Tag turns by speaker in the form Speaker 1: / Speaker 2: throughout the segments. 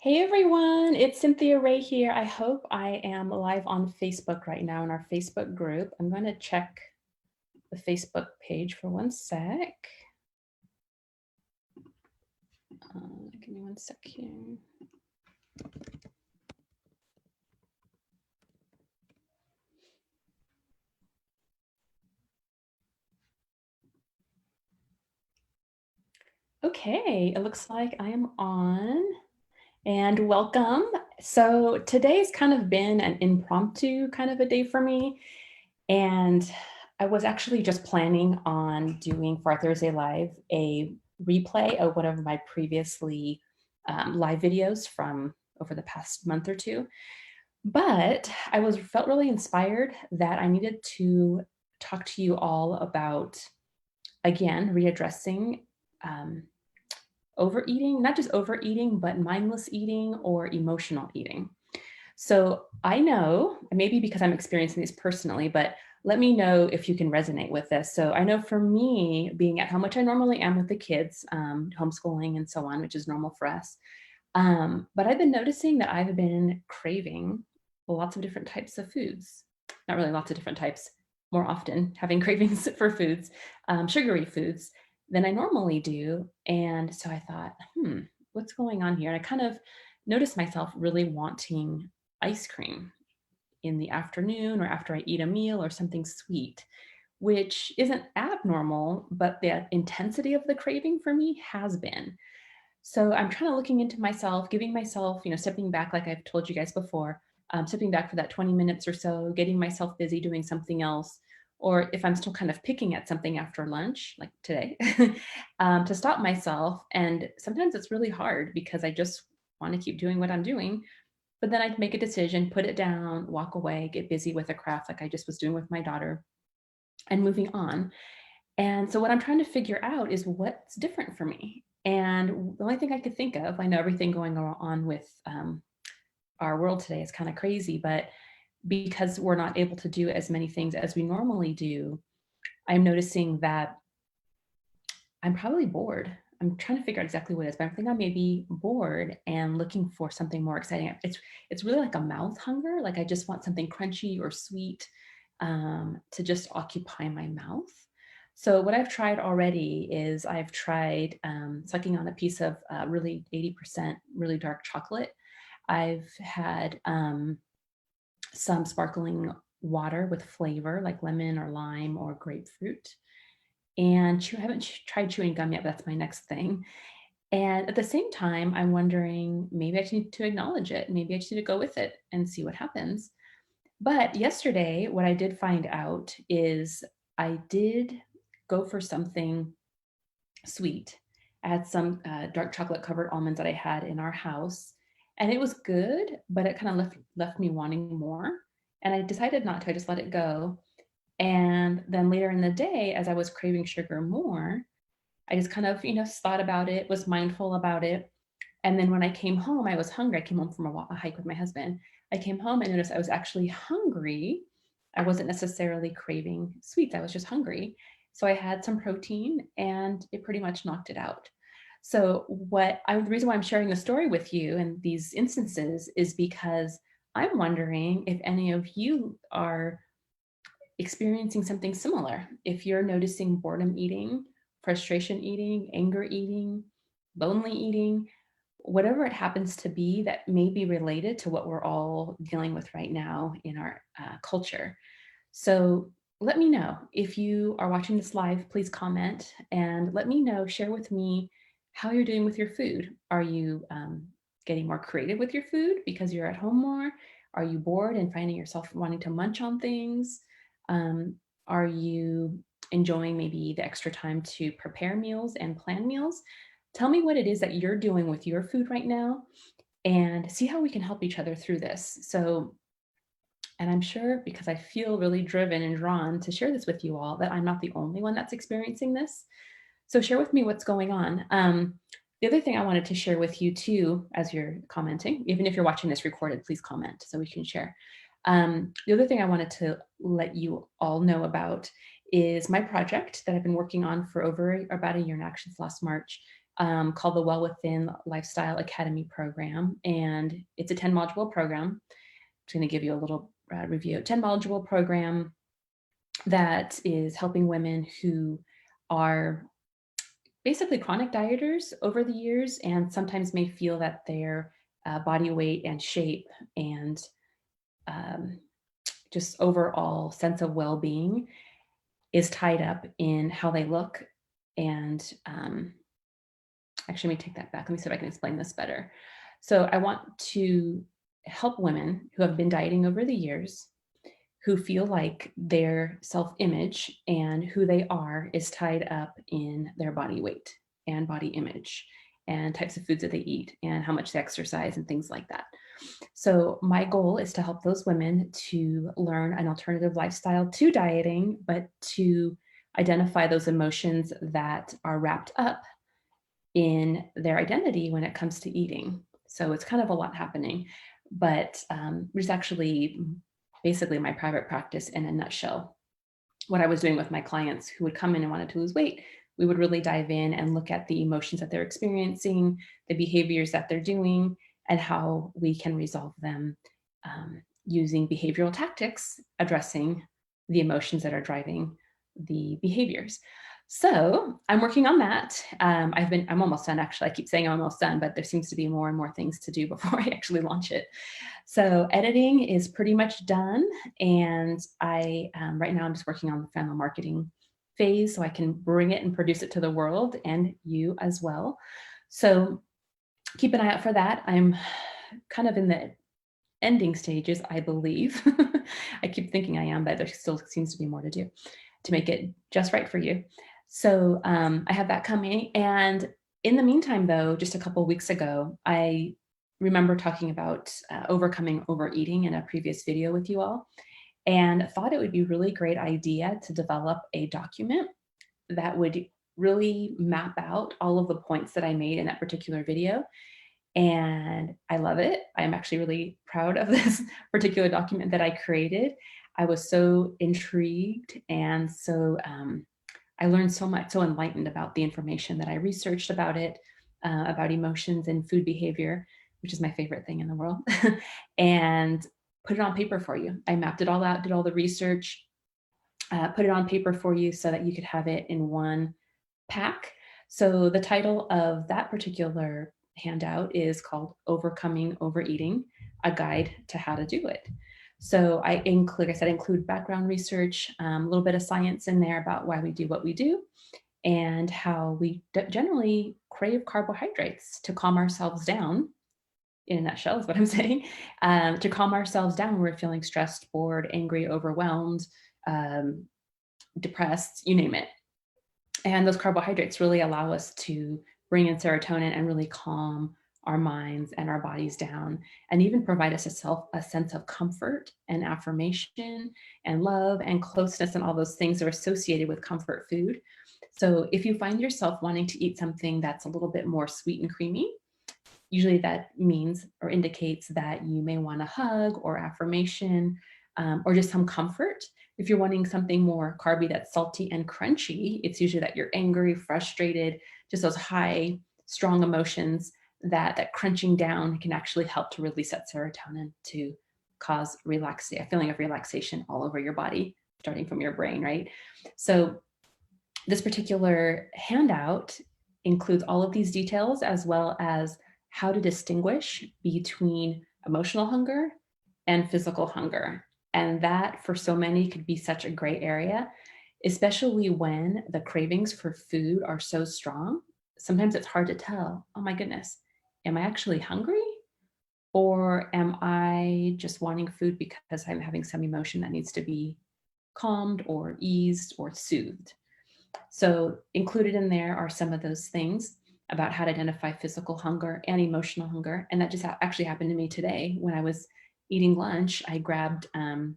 Speaker 1: Hey everyone, it's Cynthia Ray here. I hope I am live on Facebook right now in our Facebook group. I'm going to check the Facebook page for one sec. Give me one sec here. Okay, it looks like I am on. And welcome. So today's kind of been an impromptu kind of a day for me. And I was actually just planning on doing for our Thursday Live a replay of one of my previously live videos from over the past month or two. But I felt really inspired that I needed to talk to you all about, again, readdressing um, overeating, not just overeating, but mindless eating or emotional eating. So I know, maybe because I'm experiencing this personally, but let me know if you can resonate with this. So I know for me, being at home, which I normally am with the kids, homeschooling and so on, which is normal for us. But I've been noticing that I've been craving lots of different types of foods. Not really lots of different types, more often having cravings for foods, sugary foods than I normally do. And so I thought, what's going on here? And I kind of noticed myself really wanting ice cream in the afternoon or after I eat a meal or something sweet, which isn't abnormal, but the intensity of the craving for me has been. So I'm trying to looking into myself, giving myself, stepping back, like I've told you guys before, stepping back for that 20 minutes or so, getting myself busy doing something else. Or if I'm still kind of picking at something after lunch, like today, to stop myself. And sometimes it's really hard because I just want to keep doing what I'm doing. But then I'd make a decision, put it down, walk away, get busy with a craft like I just was doing with my daughter and moving on. And so what I'm trying to figure out is what's different for me. And the only thing I could think of, I know everything going on with our world today is kind of crazy, but because we're not able to do as many things as we normally do, I'm noticing that I'm probably bored. I'm trying to figure out exactly what it is, but I think I may be bored and looking for something more exciting. It's really like a mouth hunger. Like I just want something crunchy or sweet to just occupy my mouth. So what I've tried already is I've tried sucking on a piece of really 80% really dark chocolate. I've had some sparkling water with flavor like lemon or lime or grapefruit. And I haven't tried chewing gum yet, but that's my next thing. And at the same time, I'm wondering, maybe I just need to acknowledge it. Maybe I just need to go with it and see what happens. But yesterday, what I did find out is I did go for something sweet. I had some dark chocolate covered almonds that I had in our house, and it was good, but it kind of left me wanting more. And I decided not to. I just let it go. And then later in the day, as I was craving sugar more, I just kind of, thought about it, was mindful about it. And then when I came home, I was hungry. I came home from a hike with my husband. I came home and noticed I was actually hungry. I wasn't necessarily craving sweets. I was just hungry. So I had some protein and it pretty much knocked it out. So the reason why I'm sharing the story with you in these instances is because I'm wondering if any of you are experiencing something similar. If you're noticing boredom eating, frustration eating, anger eating, lonely eating, whatever it happens to be that may be related to what we're all dealing with right now in our culture. So let me know if you are watching this live, please comment and let me know, share with me how you're doing with your food. Are you getting more creative with your food because you're at home more? Are you bored and finding yourself wanting to munch on things? Um, are you enjoying maybe the extra time to prepare meals and plan meals? Tell me what it is that you're doing with your food right now and see how we can help each other through this. So, and I'm sure because I feel really driven and drawn to share this with you all that I'm not the only one that's experiencing this. So share with me what's going on. The other thing I wanted to share with you too, as you're commenting, even if you're watching this recorded, please comment so we can share. The other thing I wanted to let you all know about is my project that I've been working on for over about a year now, actually it's last March, called the Well Within Lifestyle Academy program. And it's a 10 module program. I'm going to give you a little review. 10 module program that is helping women who are basically chronic dieters over the years and sometimes may feel that their body weight and shape and just overall sense of well-being is tied up in how they look. And actually, let me take that back. Let me see if I can explain this better. So I want to help women who have been dieting over the years, who feel like their self-image and who they are is tied up in their body weight and body image and types of foods that they eat and how much they exercise and things like that. So my goal is to help those women to learn an alternative lifestyle to dieting, but to identify those emotions that are wrapped up in their identity when it comes to eating. So it's kind of a lot happening, but there's actually basically my private practice in a nutshell. What I was doing with my clients who would come in and wanted to lose weight, we would really dive in and look at the emotions that they're experiencing, the behaviors that they're doing, and how we can resolve them using behavioral tactics, addressing the emotions that are driving the behaviors. So I'm working on that. I'm almost done, actually. I keep saying I'm almost done, but there seems to be more and more things to do before I actually launch it. So editing is pretty much done. And right now I'm just working on the final marketing phase so I can bring it and produce it to the world and you as well. So keep an eye out for that. I'm kind of in the ending stages, I believe. I keep thinking I am, but there still seems to be more to do to make it just right for you. So I have that coming. And in the meantime, though, just a couple of weeks ago, I remember talking about overcoming overeating in a previous video with you all, and thought it would be a really great idea to develop a document that would really map out all of the points that I made in that particular video. And I love it. I'm actually really proud of this particular document that I created. I was so intrigued and so I learned so much, so enlightened about the information that I researched about it, about emotions and food behavior, which is my favorite thing in the world, and put it on paper for you. I mapped it all out, did all the research, put it on paper for you so that you could have it in one pack. So the title of that particular handout is called Overcoming Overeating, a guide to how to do it. So I include, like I said, include background research, a little bit of science in there about why we do what we do and how we generally crave carbohydrates to calm ourselves down. In a nutshell is what I'm saying, to calm ourselves down when we're feeling stressed, bored, angry, overwhelmed, depressed, you name it. And those carbohydrates really allow us to bring in serotonin and really calm our minds and our bodies down, and even provide us a sense of comfort and affirmation and love and closeness, and all those things are associated with comfort food. So if you find yourself wanting to eat something that's a little bit more sweet and creamy, usually that means or indicates that you may want a hug or affirmation, or just some comfort. If you're wanting something more carby that's salty and crunchy, it's usually that you're angry, frustrated, just those high, strong emotions that crunching down can actually help to release that serotonin to cause a feeling of relaxation all over your body, starting from your brain, right? So this particular handout includes all of these details, as well as how to distinguish between emotional hunger and physical hunger. And that for so many could be such a gray area, especially when the cravings for food are so strong. Sometimes it's hard to tell, oh my goodness, am I actually hungry? Or am I just wanting food because I'm having some emotion that needs to be calmed or eased or soothed? So included in there are some of those things about how to identify physical hunger and emotional hunger. And that just actually happened to me today when I was eating lunch. I grabbed, I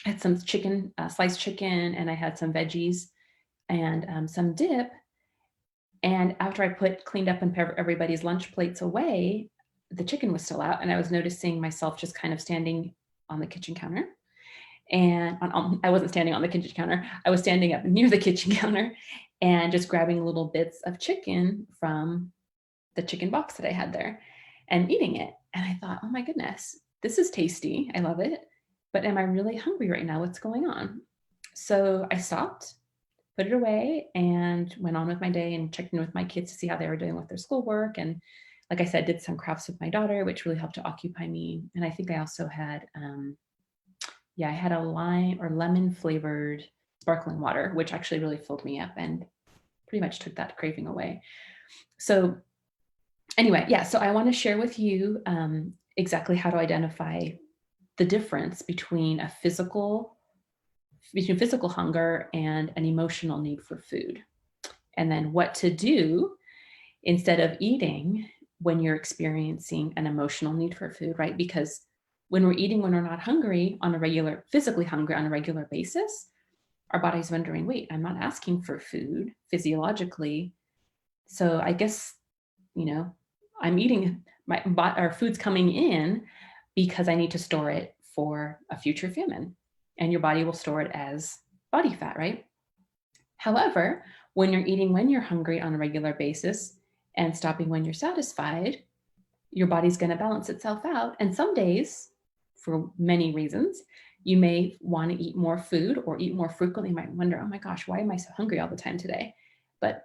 Speaker 1: had some chicken, sliced chicken, and I had some veggies and some dip. And after I cleaned up and put everybody's lunch plates away, the chicken was still out. And I was noticing myself just kind of standing on the kitchen counter. And I wasn't standing on the kitchen counter. I was standing up near the kitchen counter and just grabbing little bits of chicken from the chicken box that I had there and eating it. And I thought, oh my goodness, this is tasty. I love it. But am I really hungry right now? What's going on? So I stopped, put it away, and went on with my day and checked in with my kids to see how they were doing with their schoolwork. And like I said, did some crafts with my daughter, which really helped to occupy me. And I think I also had, I had a lime or lemon flavored sparkling water, which actually really filled me up and pretty much took that craving away. So anyway, so I want to share with you exactly how to identify the difference between physical hunger and an emotional need for food, and then what to do instead of eating when you're experiencing an emotional need for food, right? Because when we're eating when we're not hungry physically hungry on a regular basis, our body's wondering, wait, I'm not asking for food physiologically. So I guess, I'm eating our food's coming in because I need to store it for a future famine. And your body will store it as body fat, right? However, when you're eating when you're hungry on a regular basis and stopping when you're satisfied, your body's going to balance itself out. And some days, for many reasons, you may want to eat more food or eat more frequently. You might wonder, oh my gosh, why am I so hungry all the time today? But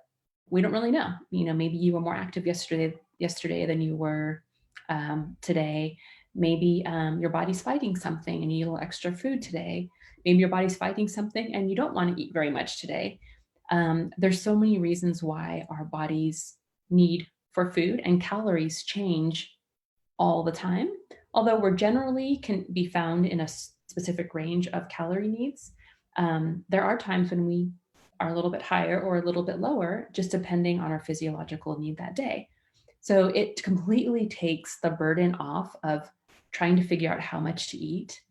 Speaker 1: we don't really know. Maybe you were more active yesterday than you were today. Maybe your body's fighting something and you eat a little extra food today. Maybe your body's fighting something and you don't want to eat very much today. There's so many reasons why our bodies need for food, and calories change all the time. Although we're generally can be found in a specific range of calorie needs, there are times when we are a little bit higher or a little bit lower, just depending on our physiological need that day. So it completely takes the burden off of trying to figure out how much to eat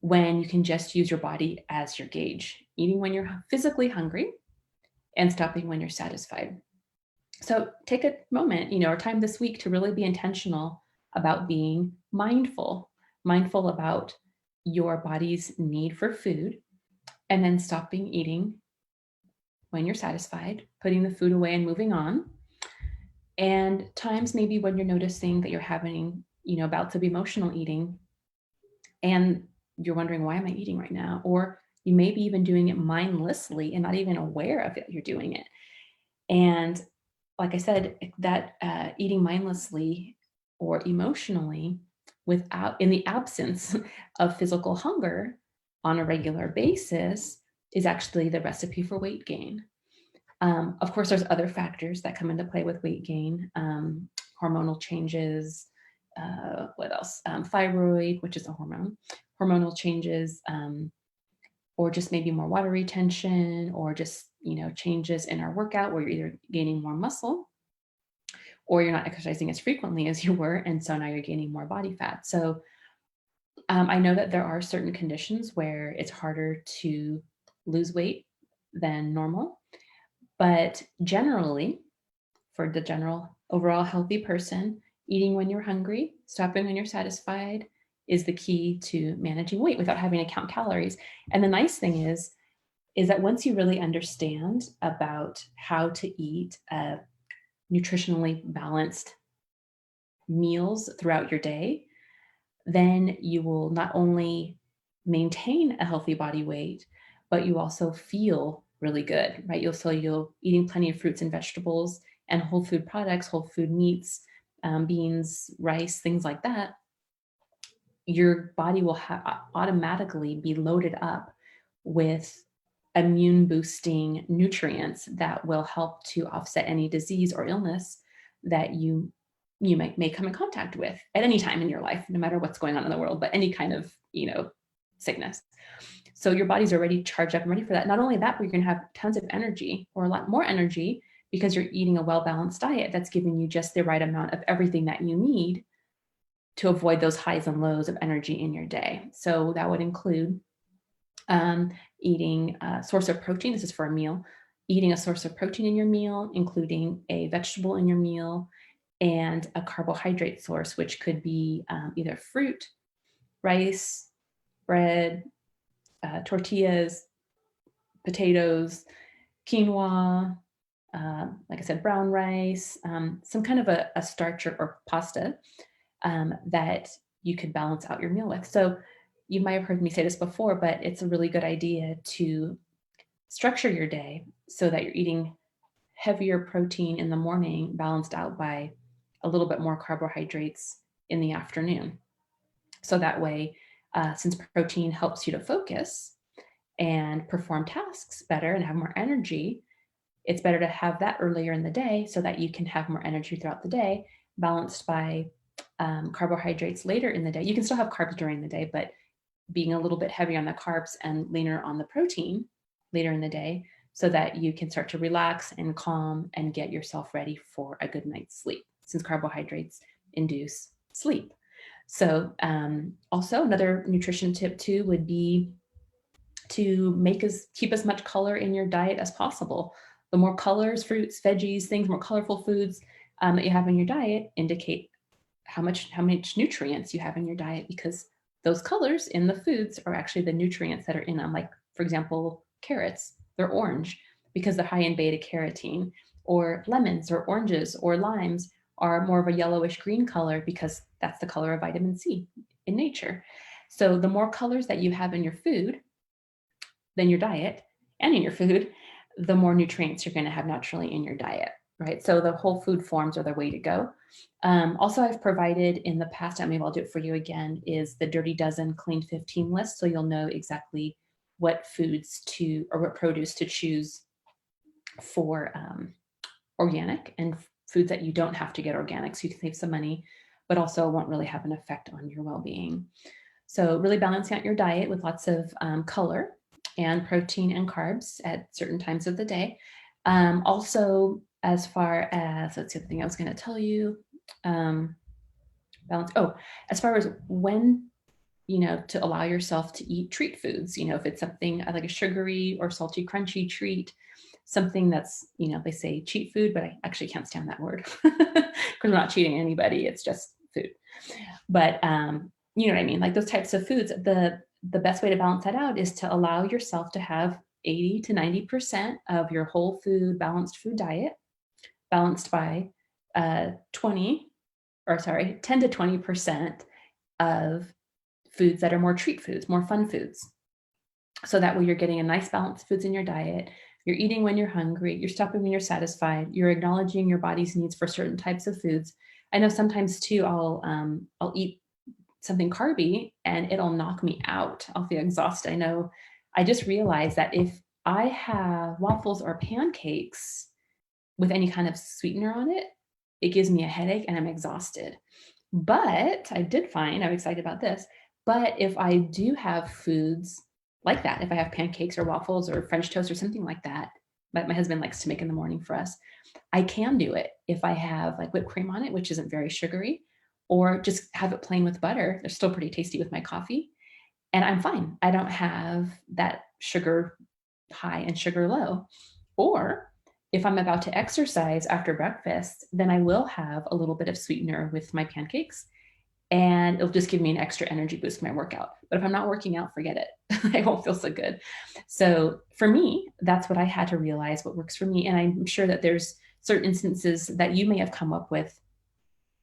Speaker 1: when you can just use your body as your gauge, eating when you're physically hungry and stopping when you're satisfied. So take a moment, or time this week to really be intentional about being mindful about your body's need for food, and then stopping eating when you're satisfied, putting the food away and moving on. And times maybe when you're noticing that you're having, bouts of emotional eating and you're wondering, why am I eating right now? Or you may be even doing it mindlessly and not even aware of it, you're doing it. And like I said, that eating mindlessly or emotionally in the absence of physical hunger on a regular basis is actually the recipe for weight gain. Of course, there's other factors that come into play with weight gain, hormonal changes, what else? Thyroid, which is a hormonal changes, or just maybe more water retention, or just, changes in our workout where you're either gaining more muscle or you're not exercising as frequently as you were. And so now you're gaining more body fat. So I know that there are certain conditions where it's harder to lose weight than normal, but generally, for the general overall healthy person, eating when you're hungry, stopping when you're satisfied is the key to managing weight without having to count calories. And the nice thing is that once you really understand about how to eat nutritionally balanced meals throughout your day, then you will not only maintain a healthy body weight, but you also feel really good, right? You'll eating plenty of fruits and vegetables and whole food products, whole food meats, beans, rice, things like that. Your body will automatically be loaded up with immune boosting nutrients that will help to offset any disease or illness that you may come in contact with at any time in your life, no matter what's going on in the world, but any kind of, sickness. So your body's already charged up and ready for that. Not only that, but you're going to have tons of energy, or a lot more energy, because you're eating a well-balanced diet that's giving you just the right amount of everything that you need to avoid those highs and lows of energy in your day. So that would include eating a source of protein. This is for a meal. Eating a source of protein in your meal, including a vegetable in your meal, and a carbohydrate source, which could be either fruit, rice, bread, tortillas, potatoes, quinoa, like I said, brown rice, some kind of a starch or pasta that you could balance out your meal with. So you might have heard me say this before, but it's a really good idea to structure your day so that you're eating heavier protein in the morning, balanced out by a little bit more carbohydrates in the afternoon. So that way, since protein helps you to focus and perform tasks better and have more energy, it's better to have that earlier in the day so that you can have more energy throughout the day, balanced by carbohydrates later in the day. You can still have carbs during the day, but being a little bit heavier on the carbs and leaner on the protein later in the day so that you can start to relax and calm and get yourself ready for a good night's sleep, since carbohydrates induce sleep. So also another nutrition tip too would be to keep as much color in your diet as possible. The more colors, fruits, veggies, things, more colorful foods that you have in your diet indicate how much nutrients you have in your diet, because those colors in the foods are actually the nutrients that are in them. Like, for example, carrots, they're orange because they're high in beta carotene, or lemons or oranges or limes are more of a yellowish green color because that's the color of vitamin C in nature. So the more colors that you have in your food than your diet and in your food, the more nutrients you're going to have naturally in your diet, right? So the whole food forms are the way to go. Also, I've provided in the past, and maybe I'll do it for you again, is the Dirty Dozen Clean 15 list. So you'll know exactly what foods or what produce to choose for organic, and foods that you don't have to get organic, so you can save some money, but also won't really have an effect on your well-being. So really balancing out your diet with lots of color and protein and carbs at certain times of the day. Also, as far as, that's the other thing I was going to tell you, balance. Oh, as far as when, to allow yourself to eat treat foods, if it's something like a sugary or salty, crunchy treat, something that's, they say cheat food, but I actually can't stand that word because we're not cheating anybody. It's just food. But you know what I mean? Like those types of foods, the best way to balance that out is to allow yourself to have 80 to 90% of your whole food, balanced food diet, balanced by 10 to 20% of foods that are more treat foods, more fun foods. So that way you're getting a nice balance of foods in your diet. You're eating when you're hungry. You're stopping when you're satisfied. You're acknowledging your body's needs for certain types of foods. I know sometimes too, I'll eat something carby and it'll knock me out. I'll feel exhausted. I know. I just realized that if I have waffles or pancakes with any kind of sweetener on it, it gives me a headache and I'm exhausted. But I did find, I'm excited about this, but if I do have foods like that, if I have pancakes or waffles or French toast or something like that, my husband likes to make in the morning for us, I can do it if I have like whipped cream on it, which isn't very sugary, or just have it plain with butter. They're still pretty tasty with my coffee. And I'm fine. I don't have that sugar high and sugar low. Or if I'm about to exercise after breakfast, then I will have a little bit of sweetener with my pancakes, and it'll just give me an extra energy boost in my workout. But if I'm not working out, forget it. I won't feel so good. So for me, that's what I had to realize, what works for me. And I'm sure that there's certain instances that you may have come up with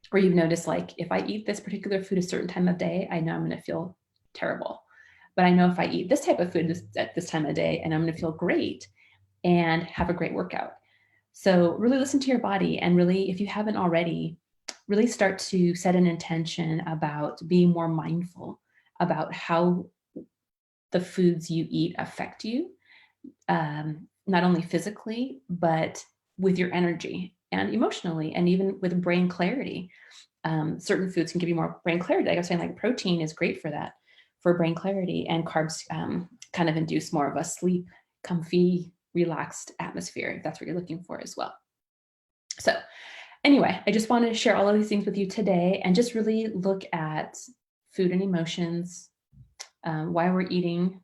Speaker 1: where you've noticed, like, if I eat this particular food a certain time of day, I know I'm going to feel terrible. But I know if I eat this type of food at this time of day, and I'm going to feel great and have a great workout. So really listen to your body, and really, if you haven't already, really start to set an intention about being more mindful about how the foods you eat affect you, not only physically, but with your energy and emotionally, and even with brain clarity. Certain foods can give you more brain clarity. Like I was saying, like protein is great for that, for brain clarity, and carbs kind of induce more of a sleep, comfy, relaxed atmosphere, if that's what you're looking for as well. So anyway, I just wanted to share all of these things with you today, and just really look at food and emotions, why we're eating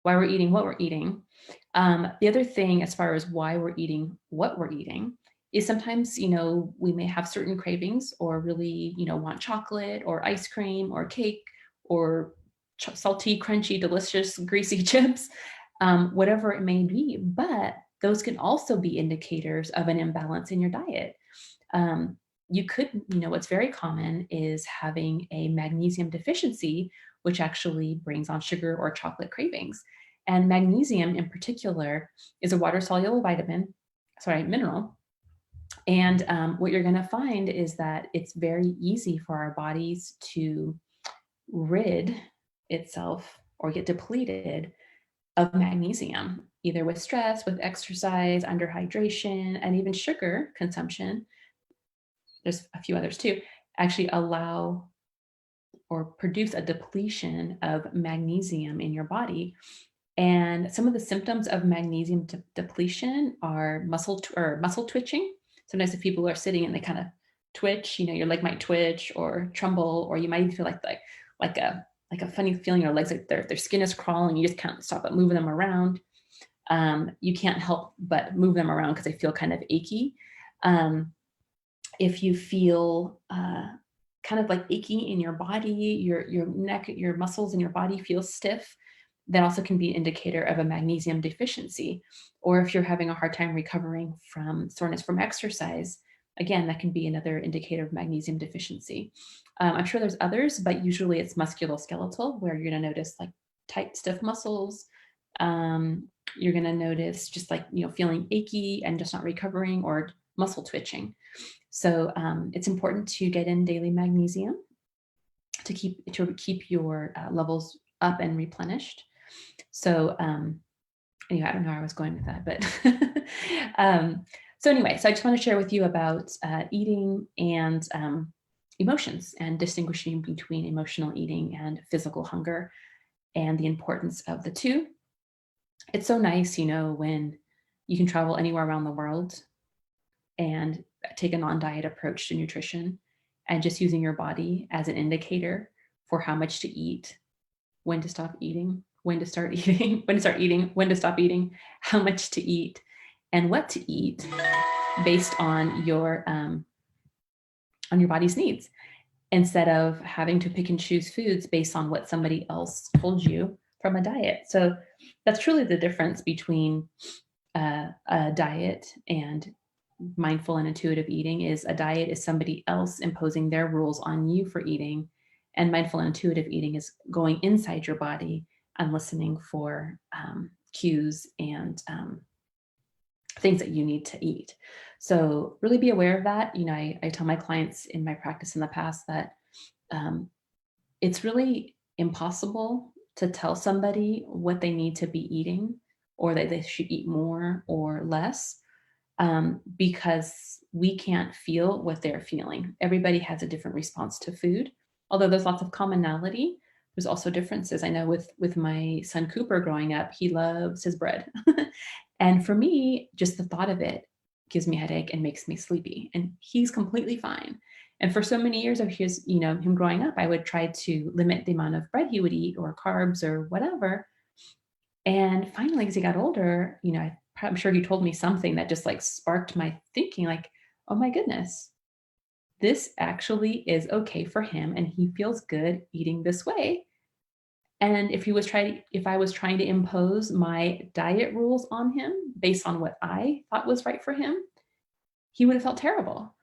Speaker 1: what we're eating. The other thing, as far as why we're eating what we're eating, is sometimes, we may have certain cravings, or really, want chocolate or ice cream or cake or salty, crunchy, delicious, greasy chips, whatever it may be. But those can also be indicators of an imbalance in your diet. Um, you could, what's very common is having a magnesium deficiency, which actually brings on sugar or chocolate cravings. And magnesium in particular is a water soluble mineral. And what you're going to find is that it's very easy for our bodies to rid itself or get depleted of magnesium, either with stress, with exercise, under hydration, and even sugar consumption. There's a few others too, actually allow or produce a depletion of magnesium in your body. And some of the symptoms of magnesium depletion are muscle twitching. Sometimes if people are sitting and they kind of twitch, your leg might twitch or tremble, or you might even feel like a funny feeling. Your legs, like their skin is crawling. You just can't stop but moving them around. You can't help but move them around because they feel kind of achy. If you feel kind of like aching in your body, your neck, your muscles in your body feel stiff, that also can be an indicator of a magnesium deficiency. Or if you're having a hard time recovering from soreness from exercise, again, that can be another indicator of magnesium deficiency. I'm sure there's others, but usually it's musculoskeletal, where you're going to notice like tight, stiff muscles. You're going to notice just like, feeling achy and just not recovering, or muscle twitching. So it's important to get in daily magnesium to keep your levels up and replenished. So anyway, I don't know where I was going with that, but so anyway, so I just want to share with you about eating and emotions, and distinguishing between emotional eating and physical hunger, and the importance of the two. It's so nice, when you can travel anywhere around the world and take a non-diet approach to nutrition, and just using your body as an indicator for how much to eat, when to stop eating, when to start eating, when to start eating, when to stop eating, how much to eat, and what to eat based on your body's needs, instead of having to pick and choose foods based on what somebody else told you from a diet. So that's truly the difference between a diet and mindful and intuitive eating. Is a diet is somebody else imposing their rules on you for eating, and mindful and intuitive eating is going inside your body and listening for cues and things that you need to eat. So really be aware of that. I tell my clients in my practice in the past that it's really impossible to tell somebody what they need to be eating, or that they should eat more or less, because we can't feel what they're feeling. Everybody has a different response to food. Although there's lots of commonality, there's also differences. I know with my son Cooper growing up, he loves his bread. And for me, just the thought of it gives me a headache and makes me sleepy. And he's completely fine. And for so many years of him growing up, I would try to limit the amount of bread he would eat, or carbs, or whatever. And finally, as he got older, I'm sure he told me something that just like sparked my thinking, like, oh my goodness, this actually is okay for him, and he feels good eating this way. And if I was trying to impose my diet rules on him based on what I thought was right for him, he would have felt terrible.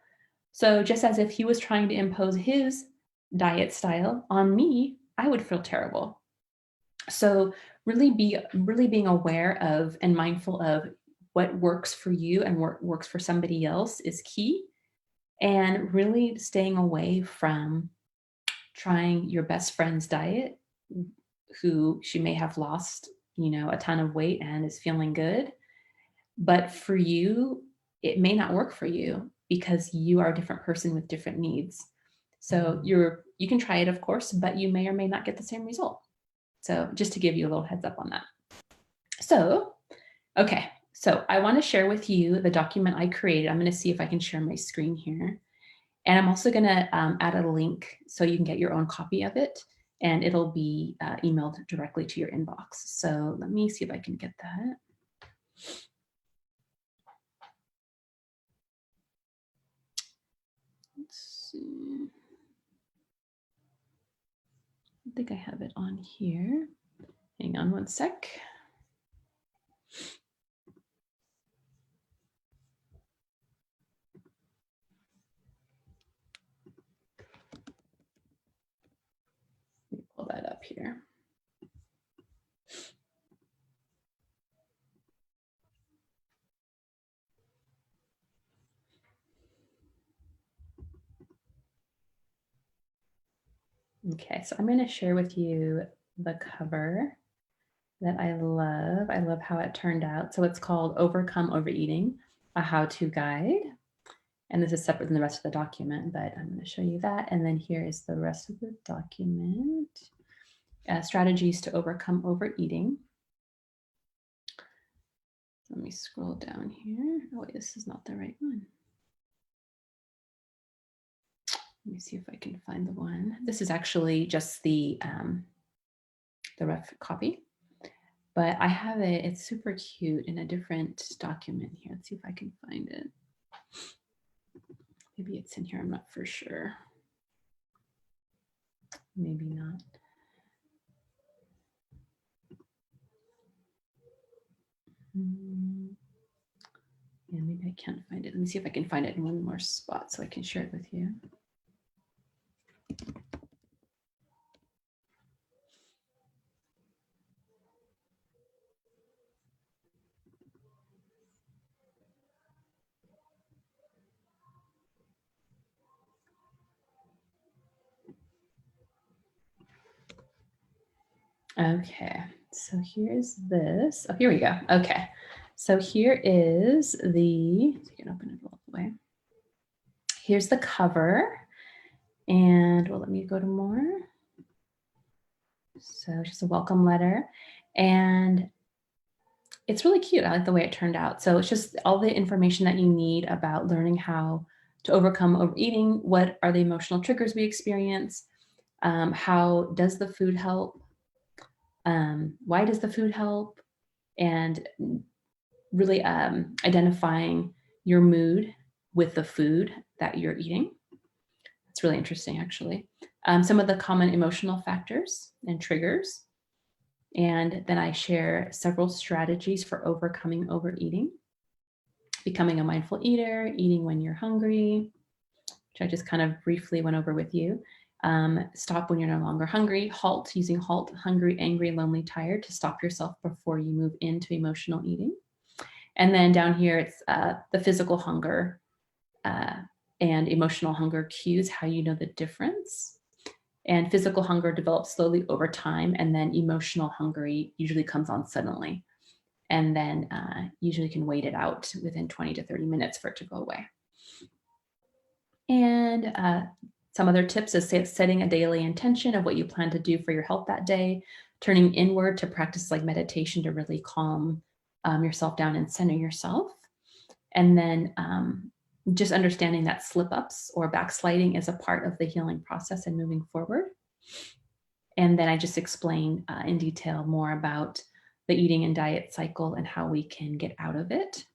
Speaker 1: So just as if he was trying to impose his diet style on me, I would feel terrible. So really being aware of and mindful of what works for you and what works for somebody else is key. And really staying away from trying your best friend's diet, who she may have lost, a ton of weight and is feeling good. But for you, it may not work for you, because you are a different person with different needs. So you can try it, of course, but you may or may not get the same result. So just to give you a little heads up on that. So, okay. So I want to share with you the document I created. I'm going to see if I can share my screen here. And I'm also going to add a link so you can get your own copy of it, and it'll be emailed directly to your inbox. So let me see if I can get that. Let's see. I think I have it on here. Hang on one sec. up here. Okay, so I'm going to share with you the cover that I love. I love how it turned out. So it's called Overcome Overeating, a how-to guide. And this is separate than the rest of the document, but I'm going to show you that. And then here is the rest of the document. Strategies to overcome overeating. Let me scroll down here. Oh, wait, this is not the right one. Let me see if I can find the one. This is actually just the rough copy, but I have it. It's super cute in a different document here. Let's see if I can find it. Maybe it's in here. I'm not for sure. Maybe not. Yeah, maybe I can't find it. Let me see if I can find it in one more spot so I can share it with you. Okay, so here's this. Oh, here we go. Okay, so here is the, so you can open it all the way. Here's the cover. And well, let me go to more. So just a welcome letter. And it's really cute. I like the way it turned out. So it's just all the information that you need about learning how to overcome overeating. What are the emotional triggers we experience? How does the food help? Why does the food help? And really identifying your mood with the food that you're eating. It's really interesting, actually. Some of the common emotional factors and triggers. And then I share several strategies for overcoming overeating. Becoming a mindful eater, eating when you're hungry, which I just kind of briefly went over with you. Stop when you're no longer hungry. Halt, using halt, hungry, angry, lonely, tired, to stop yourself before you move into emotional eating. And then down here, it's the physical hunger and emotional hunger cues, how you know the difference. And physical hunger develops slowly over time, and then emotional hunger usually comes on suddenly. And then usually can wait it out within 20 to 30 minutes for it to go away. And some other tips is setting a daily intention of what you plan to do for your health that day, turning inward to practice like meditation to really calm yourself down and center yourself. And then just understanding that slip-ups or backsliding is a part of the healing process and moving forward. And then I just explain in detail more about the eating and diet cycle and how we can get out of it.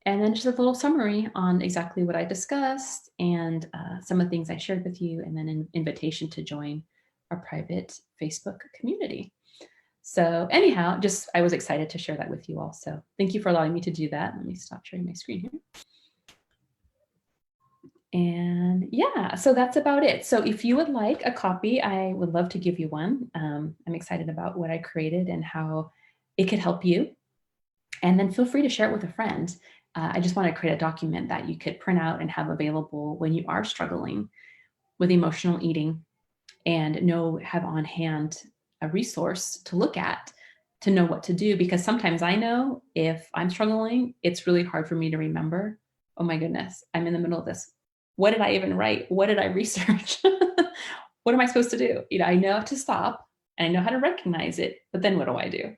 Speaker 1: And then just a little summary on exactly what I discussed and some of the things I shared with you, and then an invitation to join our private Facebook community. So anyhow, I was excited to share that with you all. So thank you for allowing me to do that. Let me stop sharing my screen here. And yeah, so that's about it. So if you would like a copy, I would love to give you one. I'm excited about what I created and how it could help you. And then feel free to share it with a friend. I just want to create a document that you could print out and have available when you are struggling with emotional eating, and have on hand a resource to look at to know what to do. Because sometimes I know if I'm struggling, it's really hard for me to remember, oh my goodness, I'm in the middle of this. What did I even write? What did I research? What am I supposed to do? I know to stop and I know how to recognize it, but then what do I do?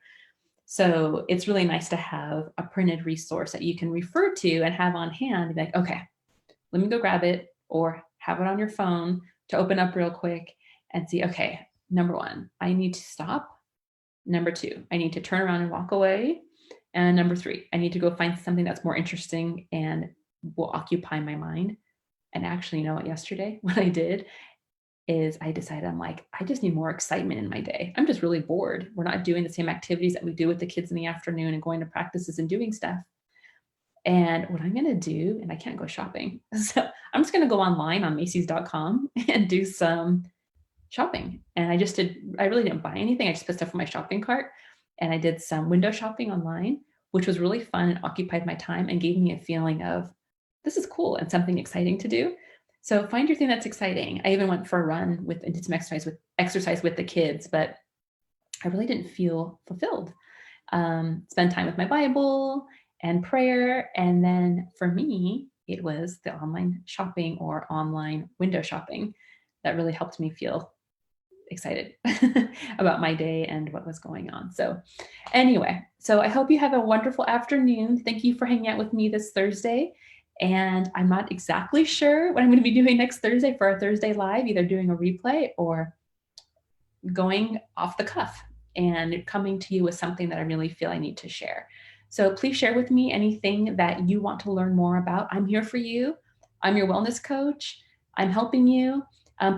Speaker 1: So it's really nice to have a printed resource that you can refer to and have on hand and be like, okay, let me go grab it, or have it on your phone to open up real quick and see, okay, number one, I need to stop. Number two, I need to turn around and walk away. And number three, I need to go find something that's more interesting and will occupy my mind. And actually, you know what, yesterday, what I did is I decided, I'm like, I just need more excitement in my day. I'm just really bored. We're not doing the same activities that we do with the kids in the afternoon and going to practices and doing stuff. And what I'm going to do, and I can't go shopping, so I'm just going to go online on Macy's.com and do some shopping. And I really didn't buy anything. I just put stuff in my shopping cart and I did some window shopping online, which was really fun and occupied my time and gave me a feeling of this is cool and something exciting to do. So find your thing that's exciting. I even went for a run and did some exercise with the kids, but I really didn't feel fulfilled. Spend time with my Bible and prayer. And then for me, it was the online shopping or online window shopping that really helped me feel excited about my day and what was going on. So anyway, so I hope you have a wonderful afternoon. Thank you for hanging out with me this Thursday. And I'm not exactly sure what I'm going to be doing next Thursday for our Thursday Live, either doing a replay or going off the cuff and coming to you with something that I really feel I need to share. So please share with me anything that you want to learn more about. I'm here for you. I'm your wellness coach. I'm helping you.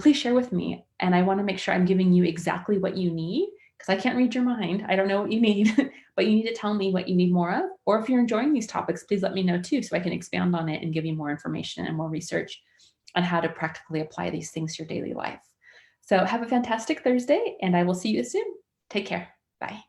Speaker 1: Please share with me. And I want to make sure I'm giving you exactly what you need because I can't read your mind. I don't know what you need, but you need to tell me what you need more of. Or if you're enjoying these topics, please let me know too so I can expand on it and give you more information and more research on how to practically apply these things to your daily life. So have a fantastic Thursday, and I will see you soon. Take care. Bye.